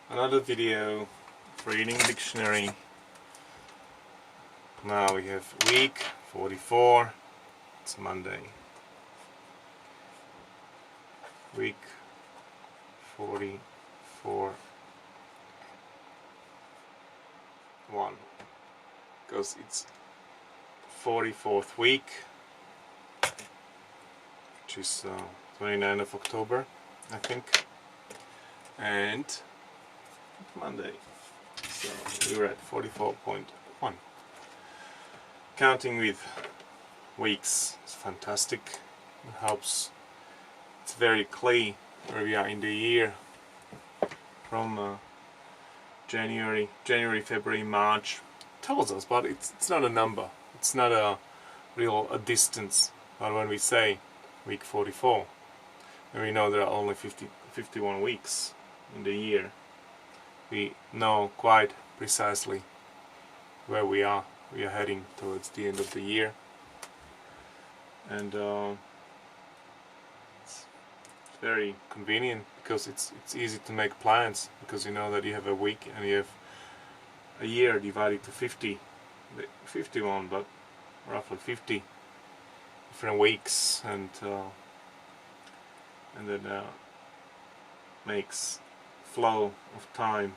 Another video of reading dictionary. Now we have week 44. It's Monday. Week 44. 1. Because it's 44th week, which is 29th of October, I think. And Monday. So we're at 44.1. Counting with weeks is fantastic. It helps. It's very clear where we are in the year from January, February, March. Tells us, but it's not a number. It's not a distance. But when we say week 44, and we know there are only 51 weeks in the year, we know quite precisely where we are. We are heading towards the end of the year, and it's very convenient because it's easy to make plans, because you know that you have a week and you have a year divided to 51, but roughly 50 different weeks, and that makes flow of time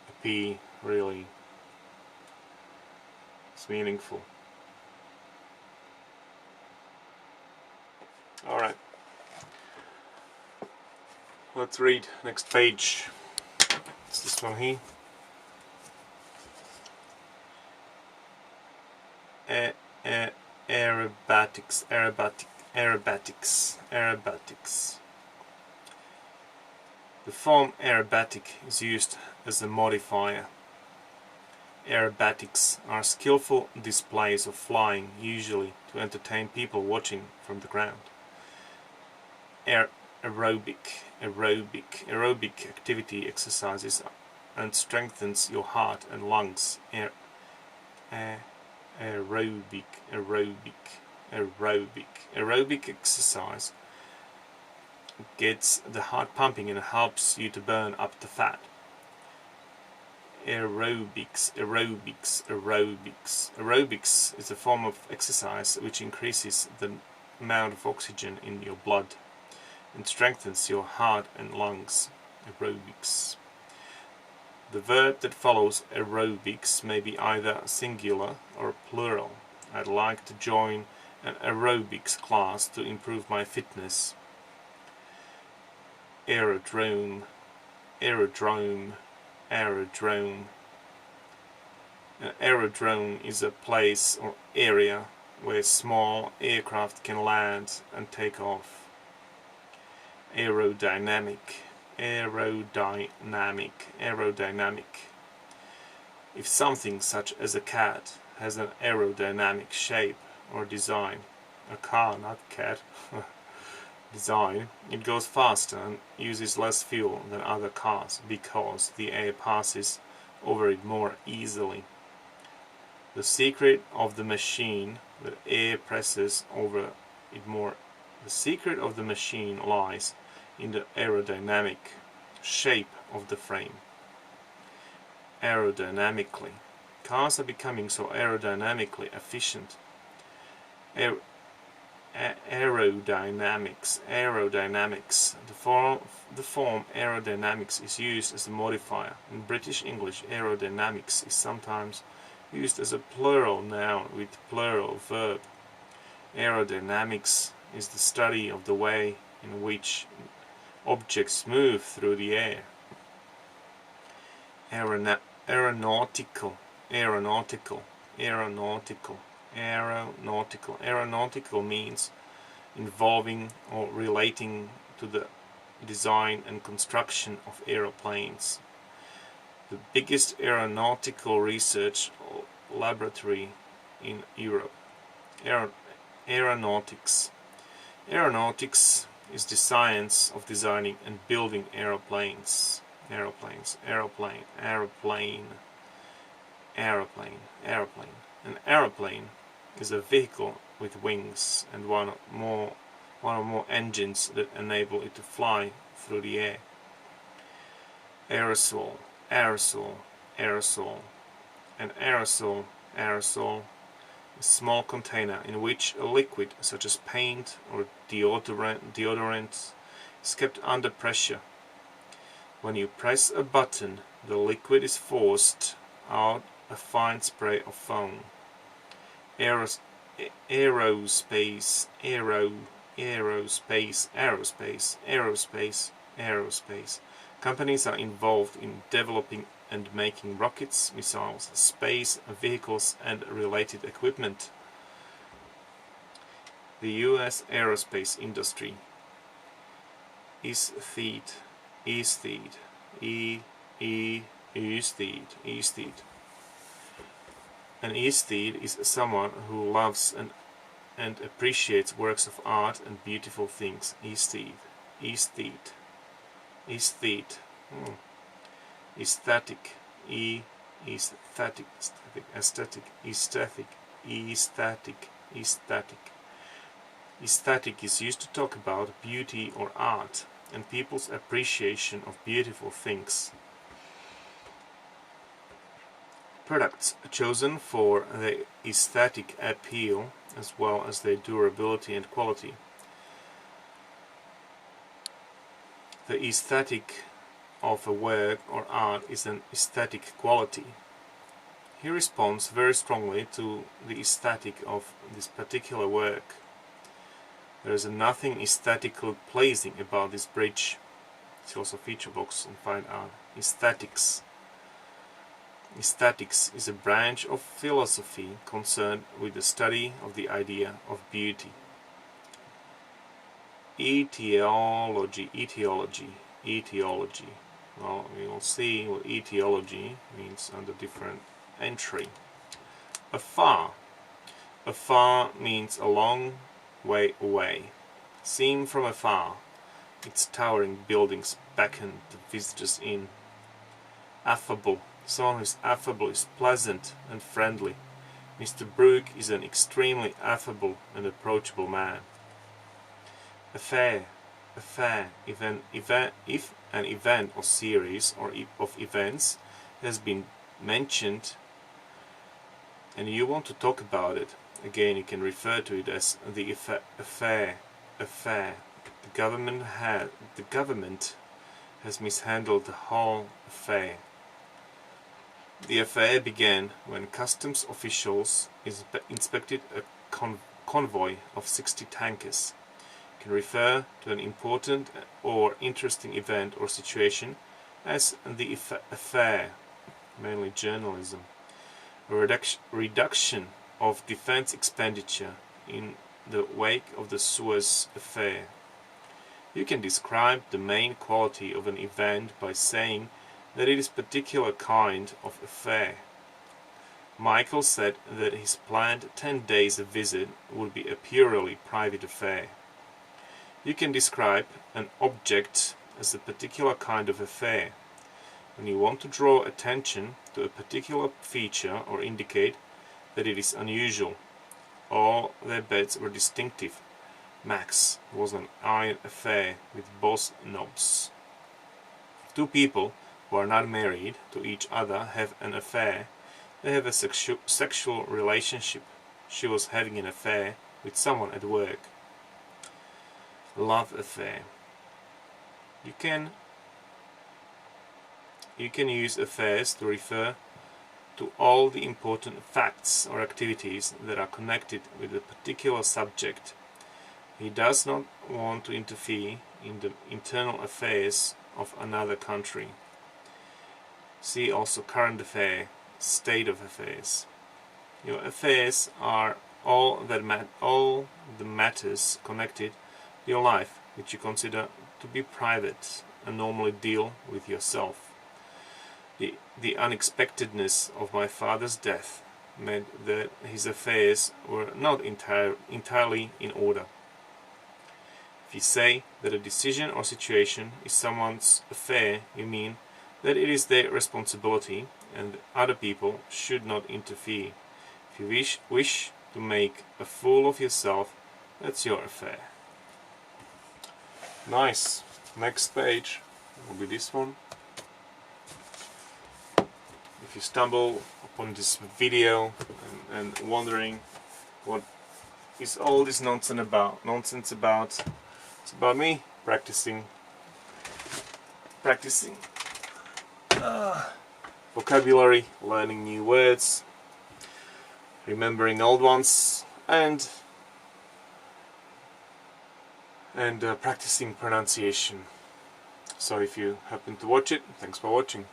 appear really meaningful. Alright, let's read next page. It's this one here. Aerobatics. The form aerobatic is used as a modifier. Aerobatics are skillful displays of flying, usually to entertain people watching from the ground. Aerobic activity exercises and strengthens your heart and lungs. Aerobic exercise gets the heart pumping and helps you to burn up the fat. Aerobics is a form of exercise which increases the amount of oxygen in your blood and strengthens your heart and lungs. Aerobics. The verb that follows aerobics may be either singular or plural. I'd like to join an aerobics class to improve my fitness. Aerodrome. An aerodrome is a place or area where small aircraft can land and take off. Aerodynamic. If something such as a cat has an aerodynamic shape or design, a car, not cat, design, it goes faster and uses less fuel than other cars because the air passes over it more easily. The secret of the machine that air presses over it more. The secret of the machine lies in the aerodynamic shape of the frame. Aerodynamically. Cars are becoming so aerodynamically efficient. Aerodynamics. The form aerodynamics is used as a modifier. In British English, aerodynamics is sometimes used as a plural noun with plural verb. Aerodynamics is the study of the way in which objects move through the air. Aeronautical means involving or relating to the design and construction of aeroplanes. The biggest aeronautical research laboratory in Europe. Aeronautics is the science of designing and building aeroplanes. Aeroplane. An aeroplane is a vehicle with wings and one or more engines that enable it to fly through the air. aerosol, aerosol, aerosol. An aerosol, aerosol, a small container in which a liquid such as paint or deodorant is kept under pressure. When you press a button, the liquid is forced out a fine spray of foam. Aerospace, aerospace. Companies are involved in developing and making rockets, missiles, space vehicles and related equipment. The U.S. aerospace industry aesthete. An aesthete is someone who loves and appreciates works of art and beautiful things. Aesthete. Aesthetic. Aesthetic is used to talk about beauty or art and people's appreciation of beautiful things. Products chosen for their aesthetic appeal as well as their durability and quality. The aesthetic of a work or art is an aesthetic quality. He responds very strongly to the aesthetic of this particular work. There is nothing aesthetically pleasing about this bridge. See also feature box and find out. Aesthetics. Aesthetics is a branch of philosophy concerned with the study of the idea of beauty. Etiology. Well, we will see what etiology means under different entry. Afar. Afar means a long way away. Seen from afar, its towering buildings beckon the visitors in. Affable. Someone who is affable is pleasant and friendly. Mr. Brooke is an extremely affable and approachable man. Affair. If an event or series of events has been mentioned and you want to talk about it, again you can refer to it as the affair. The government has mishandled the whole affair. The affair began when customs officials inspected a convoy of 60 tankers. Can refer to an important or interesting event or situation as the affair, mainly journalism. A reduction of defense expenditure in the wake of the Suez affair. You can describe the main quality of an event by saying that it is a particular kind of affair. Michael said that his planned 10 days visit would be a purely private affair. You can describe an object as a particular kind of affair. When you want to draw attention to a particular feature or indicate that it is unusual. All their beds were distinctive. Max was an iron affair with boss knobs. Two people who are not married to each other have an affair. They have a sexual relationship. She was having an affair with someone at work. Love affair. You can use affairs to refer to all the important facts or activities that are connected with a particular subject. He does not want to interfere in the internal affairs of another country. See also current affair, state of affairs. Your affairs are all the matters connected to your life which you consider to be private and normally deal with yourself. The unexpectedness of my father's death meant that his affairs were not entirely in order. If you say that a decision or situation is someone's affair, you mean that it is their responsibility and other people should not interfere. If you wish to make a fool of yourself, that's your affair. Nice. Next page will be this one. if you stumble upon this video and wondering what is all this nonsense about, it's about me practicing vocabulary, learning new words, remembering old ones, and practicing pronunciation. So if you happen to watch it, thanks for watching.